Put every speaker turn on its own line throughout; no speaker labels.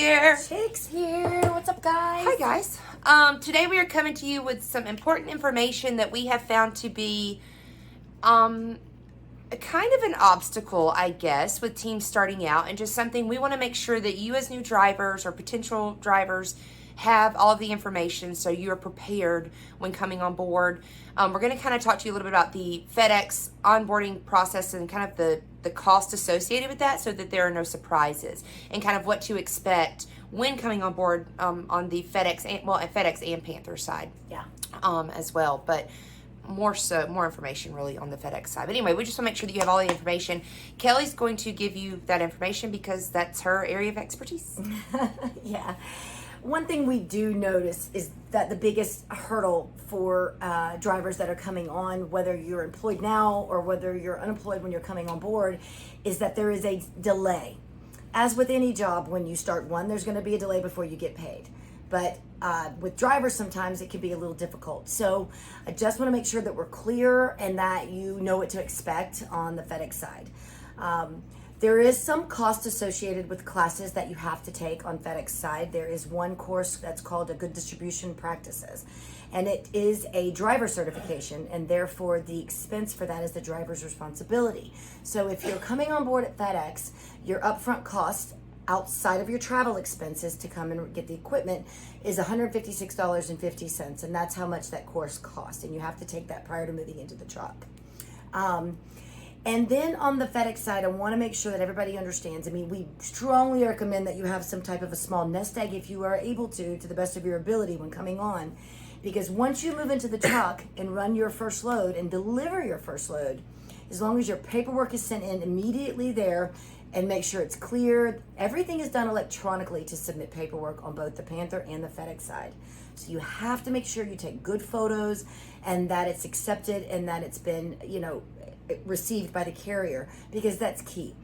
here.
Chicks here. What's up, guys?
Hi, guys. Today we are coming to you with some important information that we have found to be kind of an obstacle, I guess, with teams starting out, and just something we want to make sure that you as new drivers or potential drivers have all of the information so you are prepared when coming on board. We're going to kind of talk to you a little bit about the FedEx onboarding process and kind of the cost associated with that so that there are no surprises, and kind of what to expect when coming on board on the FedEx and Panther side.
Yeah.
As well, but more information really on the FedEx side. But anyway, we just want to make sure that you have all the information. Kelly's going to give you that information because that's her area of expertise.
Yeah. One thing we do notice is that the biggest hurdle for drivers that are coming on, whether you're employed now or whether you're unemployed when you're coming on board, is that there is a delay. As with any job, when you start one, there's going to be a delay before you get paid. But with drivers, sometimes it can be a little difficult. So I just want to make sure that we're clear and that you know what to expect on the FedEx side. There is some cost associated with classes that you have to take on FedEx side. There is one course that's called a Good Distribution Practices, and it is a driver certification, and therefore the expense for that is the driver's responsibility. So if you're coming on board at FedEx, your upfront cost outside of your travel expenses to come and get the equipment is $156.50, and that's how much that course costs, and you have to take that prior to moving into the truck. And then on the FedEx side, I want to make sure that everybody understands. I mean, we strongly recommend that you have some type of a small nest egg if you are able to the best of your ability when coming on. Because once you move into the truck and run your first load and deliver your first load, as long as your paperwork is sent in immediately there and make sure it's clear, everything is done electronically to submit paperwork on both the Panther and the FedEx side. So you have to make sure you take good photos and that it's accepted and that it's been, received by the carrier, because that's key.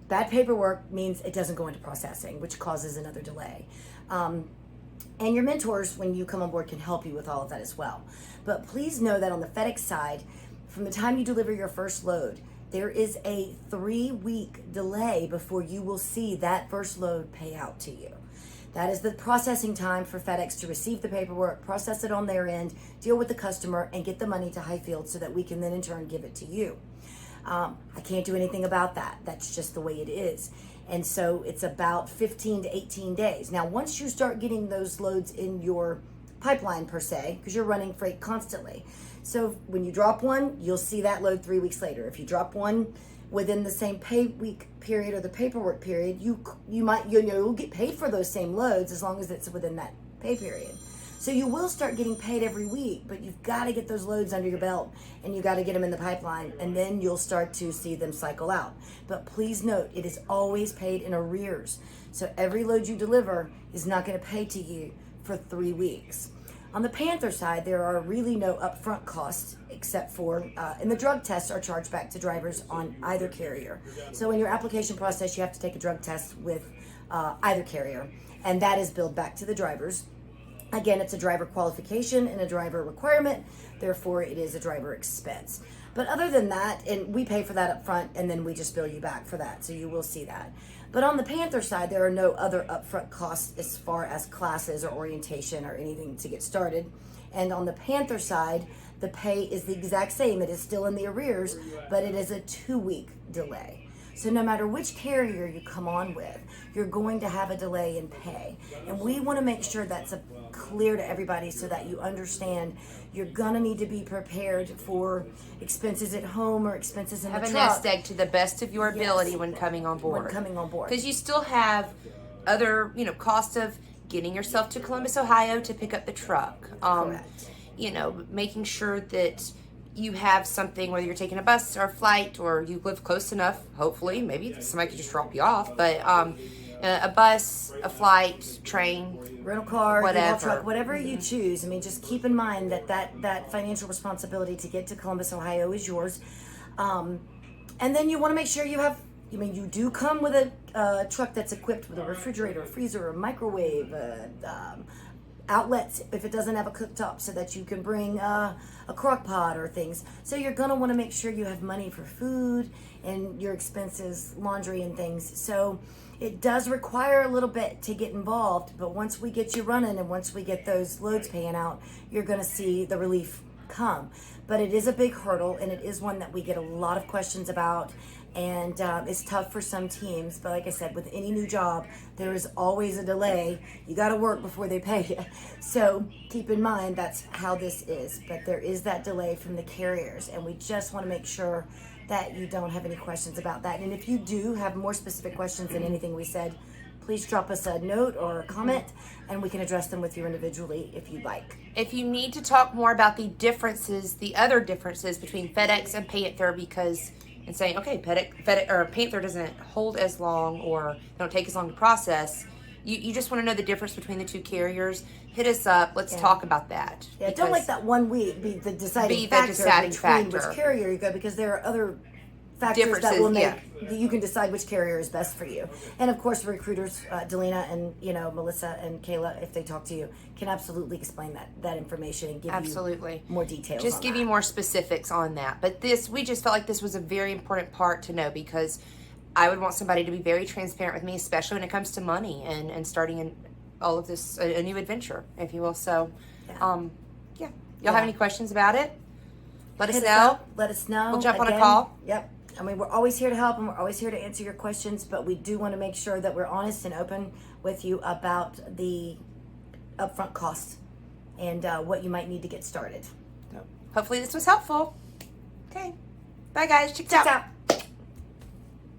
Bad paperwork means it doesn't go into processing, which causes another delay. And your mentors, when you come on board, can help you with all of that as well. But please know that on the FedEx side, from the time you deliver your first load, there is a 3-week delay before you will see that first load pay out to you. That is the processing time for FedEx to receive the paperwork, process it on their end, deal with the customer, and get the money to hyfield so that we can then in turn give it to you. I can't do anything about that. That's just the way it is. And so it's about 15 to 18 days. Now, once you start getting those loads in your pipeline per se, because you're running freight constantly. So when you drop one, you'll see that load 3 weeks later. If you drop one within the same pay week period or the paperwork period, you'll get paid for those same loads as long as it's within that pay period. So you will start getting paid every week, but you've got to get those loads under your belt and you got to get them in the pipeline, and then you'll start to see them cycle out. But please note, it is always paid in arrears. So every load you deliver is not going to pay to you for 3 weeks. On the Panther side, there are really no upfront costs except for, and the drug tests are charged back to drivers on either carrier. So in your application process, you have to take a drug test with either carrier, and that is billed back to the drivers. Again, it's a driver qualification and a driver requirement, therefore it is a driver expense. But other than that, and we pay for that up front, and then we just bill you back for that, so you will see that. But on the Panther side, there are no other upfront costs as far as classes or orientation or anything to get started. And on the Panther side, the pay is the exact same. It is still in the arrears, but it is a 2-week delay. So no matter which carrier you come on with, you're going to have a delay in pay. And we want to make sure that's clear to everybody so that you understand you're going to need to be prepared for expenses at home or expenses in the truck.
Have a nest egg to the best of your ability when coming on board. Because you still have other, costs of getting yourself to Columbus, Ohio to pick up the truck.
Correct.
Making sure that you have something, whether you're taking a bus or a flight, or you live close enough, hopefully, maybe somebody could just drop you off, but a bus, a flight, train,
rental car,
whatever.
Truck, whatever you choose. I mean, just keep in mind that financial responsibility to get to Columbus, Ohio is yours. And then you want to make sure you have, you do come with a truck that's equipped with a refrigerator, a freezer, a microwave, outlets if it doesn't have a cooktop, so that you can bring a crock pot or things. So you're going to want to make sure you have money for food and your expenses, laundry and things. So it does require a little bit to get involved, but once we get you running and once we get those loads paying out, you're going to see the relief come. But it is a big hurdle, and it is one that we get a lot of questions about, and it's tough for some teams. But like I said, with any new job, there is always a delay. You got to work before they pay you. So keep in mind that's how this is. But there is that delay from the carriers, and we just want to make sure that you don't have any questions about that. And if you do have more specific questions than anything we said, please drop us a note or a comment, and we can address them with you individually if you'd like.
If you need to talk more about the differences, the other differences between FedEx and Panther, because and saying, okay, FedEx or Panther doesn't hold as long or don't take as long to process, you just want to know the difference between the two carriers, hit us up. Let's talk about that.
Yeah, don't let that 1 week be the deciding between which carrier you go, because there are other factors that will make you can decide which carrier is best for you. And of course, recruiters, Delina and Melissa and Kayla, if they talk to you, can absolutely explain that information and give you more details.
Just give you more specifics on that. But we just felt like this was a very important part to know, because I would want somebody to be very transparent with me, especially when it comes to money and starting in all of this, a new adventure, if you will. So, y'all have any questions about it? Let us know.
Let us know.
We'll jump on a call.
Yep. I mean, we're always here to help, and we're always here to answer your questions, but we do want to make sure that we're honest and open with you about the upfront costs and what you might need to get started.
Hopefully this was helpful. Okay. Bye, guys. Check out.